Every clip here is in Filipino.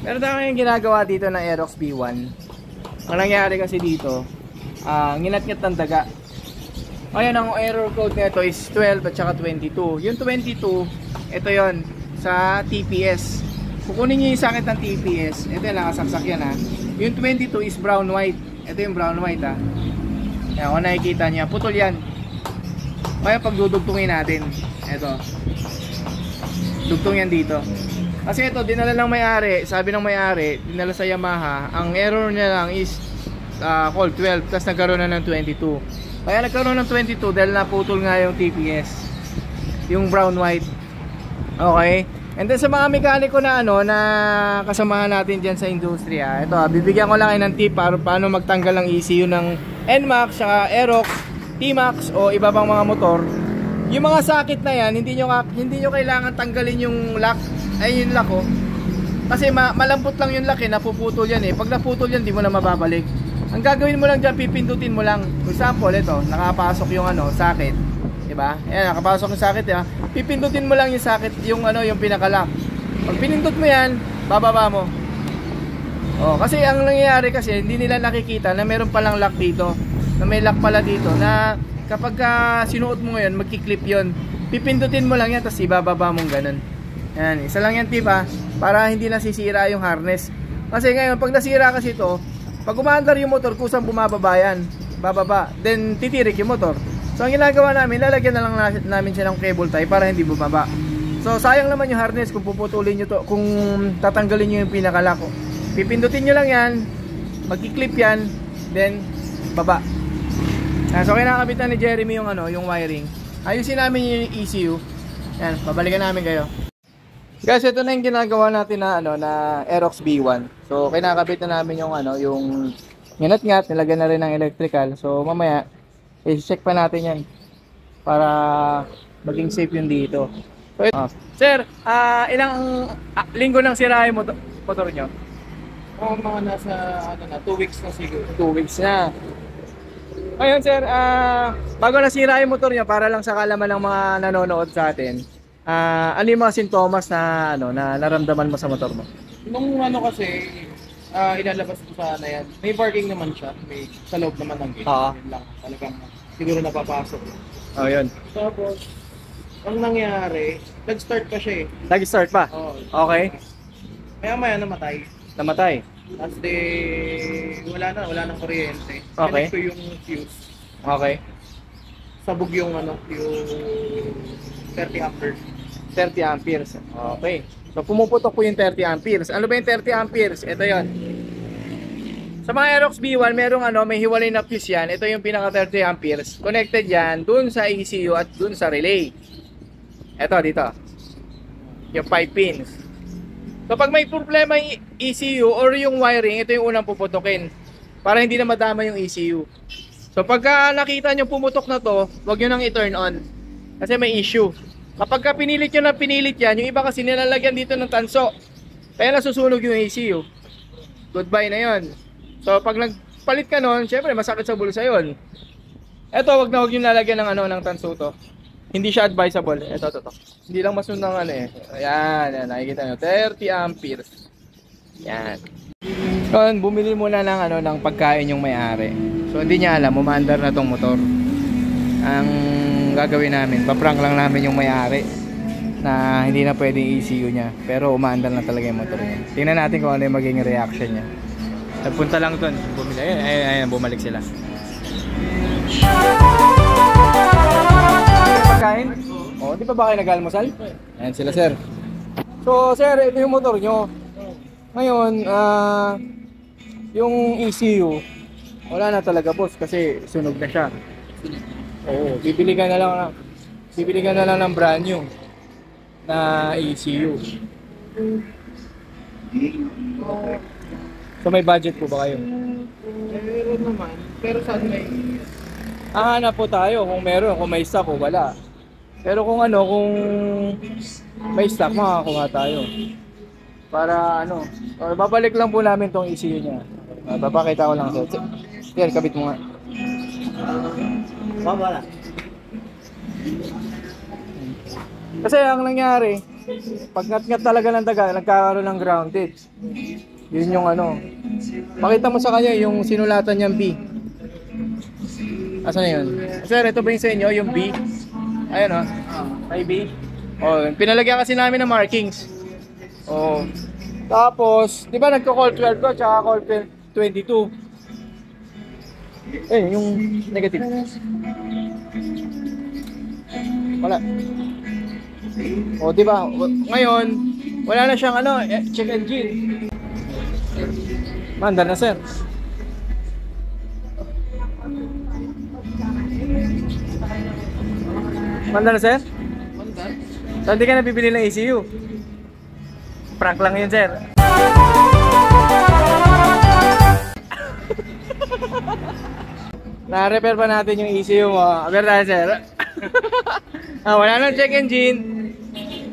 Pero tayong ginagawa dito ng Aerox B1. Ang nangyari kasi dito, nginat-ngat ng daga. Ayan, ang error code nito is 12 at saka 22. Yung 22, ito yon sa TPS. Kukunin nyo yung sakit ng TPS. Ito yung nakasaksak yan ha. Yung 22 is brown white. Ito yung brown white ha. Ayan, kung nakikita nyo, putol yan. Kaya pag dudugtungin natin, ito, dugtong yan dito. Kasi ito, dinala ng may-ari. Sabi ng may-ari, dinala sa Yamaha. Ang error niya lang is call 12, tapos nagkaroon na ng 22. Kaya nagkaroon ng 22 dahil naputol nga yung TPS, yung brown white. Okay. And then sa mga mekaniko na na kasamahan natin dyan sa industriya, ito bibigyan ko lang kayo ng tip para paano magtanggal ng ECU ng NMAX, saka Aerox, T-Max o iba pang mga motor. Yung mga sakit na yan, hindi nyo kailangan tanggalin yung lock. Ay, yung lock kasi malambot lang yung lock napuputol yan Pag naputol yan, di mo na mababalik. Ang gagawin mo lang dyan, pipindutin mo lang. For example, ito, nakapasok yung sakit, diba? Ayan, nakapasok yung sakit pipindutin mo lang yung sakit, yung yung pinaka-lock. Pag pinindot mo yan, bababa mo. Kasi ang nangyayari kasi, hindi nila nakikita na meron palang lock dito, na may lock pala dito, na kapag sinuot mo ngayon, magki-clip yon. Pipindutin mo lang yan, tapos ibababa mong ganun. Ayan, isa lang yan tip para hindi nasisira yung harness. Kasi ngayon, pag nasira kasi ito, pag umaandar yung motor, kusang bumababa yan, bababa, then titirik yung motor. So ang ginagawa namin, lalagyan na lang namin siya ng cable tie para hindi bumaba. So sayang naman yung harness kung puputulin nyo to, kung tatanggalin nyo yung pinaka-lock. Pipindutin nyo lang yan, magki-clip yan, then baba. So kinakabitan ni Jeremy yung yung wiring. Ayusin namin yung ECU. Yan, babalikan namin kayo. Guys, ito na yung ginagawa natin na Aerox B1. So kinakabit na namin yung yung nginat-ngat, nilagyan na rin ng electrical. So mamaya i-check pa natin yan para maging safe yung dito. So, sir, ilang linggo nang sira yung motor nyo? Mga nasa 2 weeks na siguro. 2 weeks na. Ngayon sir, bago nasira yung motor nyo, para lang sa kalaman ng mga nanonood sa atin, ano yung mga sintomas na na naramdaman mo sa motor mo? Nung kasi ilalabas ko sana yan. May parking naman siya, may sa loob naman ng gate. Yun lang, talagang siguro napapasok. Oh, yun. Tapos, ang nangyari, nag-start pa siya Nag-start pa? Oo. Okay. Maya-maya namatay. Namatay? Tapos wala nang kuryente. Okay. Connect ko yung fuse. Okay. Sabog yung yung 30 amperes. 30 amperes. Okay. So pumuputok po yung 30 amperes. Ano ba yung 30 amperes? Ito yon. Sa mga Aerox B1, merong may hiwalay na fuse yan. Ito yung pinaka 30 amperes. Connected yan dun sa ECU at dun sa relay. Ito dito. Yung 5 pins. So pag may problema yung ECU or yung wiring, ito yung unang puputokin para hindi na madama yung ECU. So pagka nakita nyo pumutok na to, huwag nyo nang i-turn on kasi may issue. Kapag pinilit nyo na pinilit yan, yung iba kasi nilalagyan dito ng tanso, kaya nasusunog yung ECU. Goodbye na yon. So pag nagpalit ka nun, syempre masakit sa bulsa yon. Ito, wag na wag nyo lalagyan ng ng tanso to. Hindi siya advisable. Ito. Hindi lang masunod ng Ayan, nakikita nyo. 30 amperes. Yan. So, bumili muna ng ng pagkain yung may-ari. So, hindi niya alam, umaandar na tong motor. Ang gagawin namin, paprank lang namin yung may-ari na hindi na pwedeng ECU niya. Pero umaandar na talaga yung motor niya. Tingnan natin kung ano yung magiging reaction niya. Nagpunta lang doon, bumili. Ayan, bumalik sila. Pagkain? Di pa ba kayo nag-almusal? Ayan sila sir. So sir, ito yung motor nyo. Ngayon, yung ECU, wala na talaga boss kasi sunog na siya. Oo, bibili ka na lang ng brand new na ECU. Okay. So may budget po ba kayo? Meron naman, pero saan may hanap po tayo kung meron, kung may stock o wala. Pero kung kung may stock, makakuha tayo. Para babalik lang po namin tong ECU niya. Papakita ko lang sir. Yan, kabit mo nga. Wala. Kasi ang nangyari, Pag ngat-ngat talaga ng daga, nagkakaroon ng grounded. Yun yung ano. Pakita mo sa kanya yung sinulatan niyang B. Asan na yun? Sir, ito ba yung sa inyo, yung B? Ayun o. May B. Oh, pinalagyan kasi namin ng markings. Oh. Tapos, di ba nagko-call 12 ko, tsaka call 22. Eh, yung negative. Wala. O, di ba? Ngayon, wala na siyang ano, check engine. Manda na, sir. Manda na, sir? Saan di ka nabibili ng ECU? Prank lang yun, sir. Na-repair pa natin yung ECU mo. Aber tayo, sir. Wala nang check engine.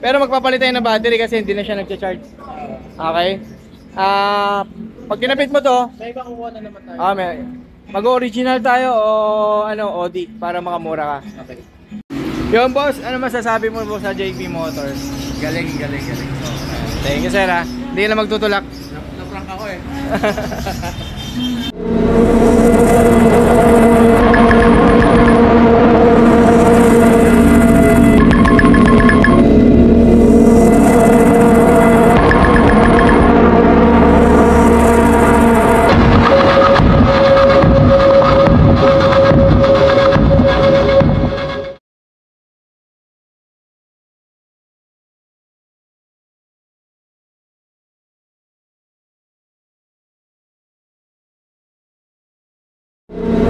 Pero magpapalit tayo ng battery kasi hindi na siya nagcha-charge. Okay? Pag kinapit mo to, Sa iba kukuha na naman tayo. mag-original tayo o ano, OD para makamura ka. Okay. Yung boss, ano masasabi mo po sa JP Motors? Galing. Thank you, sir, ha. Hindi na magtutulak. Na-prank ako eh. You